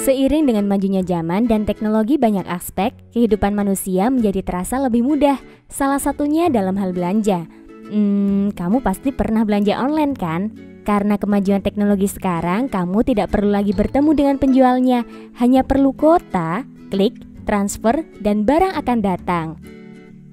Seiring dengan majunya zaman dan teknologi banyak aspek, kehidupan manusia menjadi terasa lebih mudah. Salah satunya dalam hal belanja. Kamu pasti pernah belanja online kan? Karena kemajuan teknologi sekarang, kamu tidak perlu lagi bertemu dengan penjualnya. Hanya perlu kuota, klik, transfer, dan barang akan datang.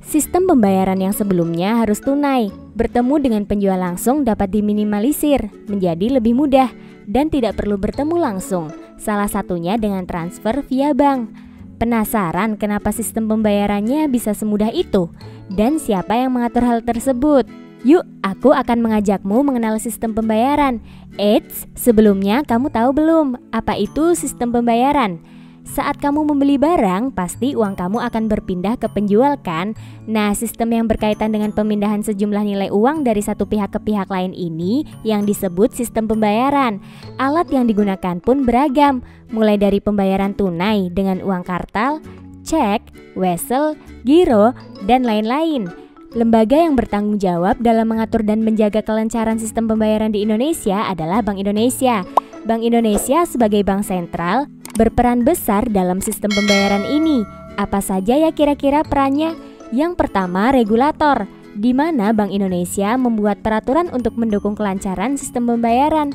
Sistem pembayaran yang sebelumnya harus tunai, bertemu dengan penjual langsung dapat diminimalisir, menjadi lebih mudah, dan tidak perlu bertemu langsung. Salah satunya dengan transfer via bank. Penasaran kenapa sistem pembayarannya bisa semudah itu? Dan siapa yang mengatur hal tersebut? Yuk, aku akan mengajakmu mengenal sistem pembayaran. Eits, sebelumnya kamu tahu belum apa itu sistem pembayaran? Saat kamu membeli barang, pasti uang kamu akan berpindah ke penjual kan? Nah, sistem yang berkaitan dengan pemindahan sejumlah nilai uang dari satu pihak ke pihak lain ini yang disebut sistem pembayaran. Alat yang digunakan pun beragam, mulai dari pembayaran tunai dengan uang kartal, cek, wesel, giro, dan lain-lain. Lembaga yang bertanggung jawab dalam mengatur dan menjaga kelancaran sistem pembayaran di Indonesia adalah Bank Indonesia. Bank Indonesia sebagai bank sentral berperan besar dalam sistem pembayaran ini. Apa saja ya kira-kira perannya? Yang pertama, regulator, di mana Bank Indonesia membuat peraturan untuk mendukung kelancaran sistem pembayaran.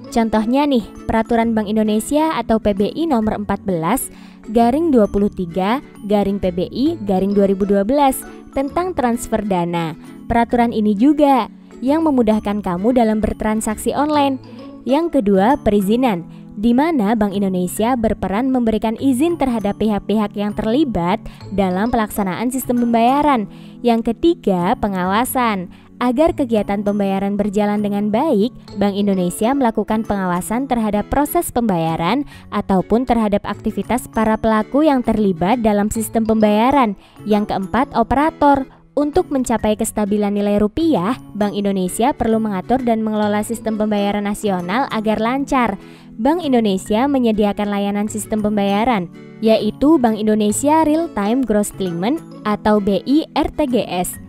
Contohnya nih, Peraturan Bank Indonesia atau PBI nomor 14/23/PBI/2012 tentang transfer dana. Peraturan ini juga yang memudahkan kamu dalam bertransaksi online. Yang kedua, perizinan, di mana Bank Indonesia berperan memberikan izin terhadap pihak-pihak yang terlibat dalam pelaksanaan sistem pembayaran. Yang ketiga, pengawasan. Agar kegiatan pembayaran berjalan dengan baik, Bank Indonesia melakukan pengawasan terhadap proses pembayaran ataupun terhadap aktivitas para pelaku yang terlibat dalam sistem pembayaran. Yang keempat, operator. Untuk mencapai kestabilan nilai rupiah, Bank Indonesia perlu mengatur dan mengelola sistem pembayaran nasional agar lancar. Bank Indonesia menyediakan layanan sistem pembayaran, yaitu Bank Indonesia Real Time Gross Settlement atau BI RTGS,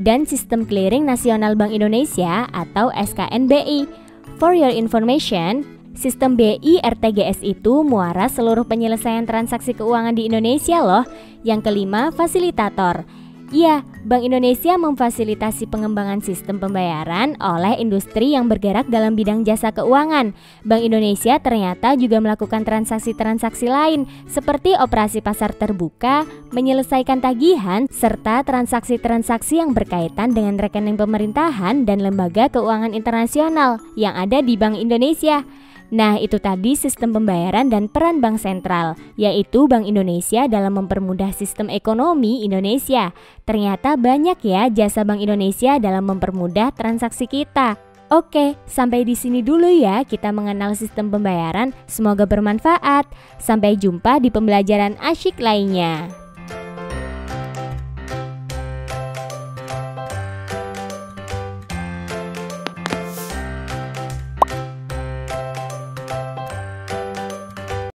dan Sistem Clearing Nasional Bank Indonesia atau SKNBI. For your information, sistem BI RTGS itu muara seluruh penyelesaian transaksi keuangan di Indonesia loh. Yang kelima, fasilitator. Ya, Bank Indonesia memfasilitasi pengembangan sistem pembayaran oleh industri yang bergerak dalam bidang jasa keuangan. Bank Indonesia ternyata juga melakukan transaksi-transaksi lain seperti operasi pasar terbuka, menyelesaikan tagihan, serta transaksi-transaksi yang berkaitan dengan rekening pemerintahan dan lembaga keuangan internasional yang ada di Bank Indonesia. Nah, itu tadi sistem pembayaran dan peran bank sentral, yaitu Bank Indonesia dalam mempermudah sistem ekonomi Indonesia. Ternyata banyak ya jasa Bank Indonesia dalam mempermudah transaksi kita. Oke, sampai di sini dulu ya kita mengenal sistem pembayaran. Semoga bermanfaat. Sampai jumpa di pembelajaran asyik lainnya.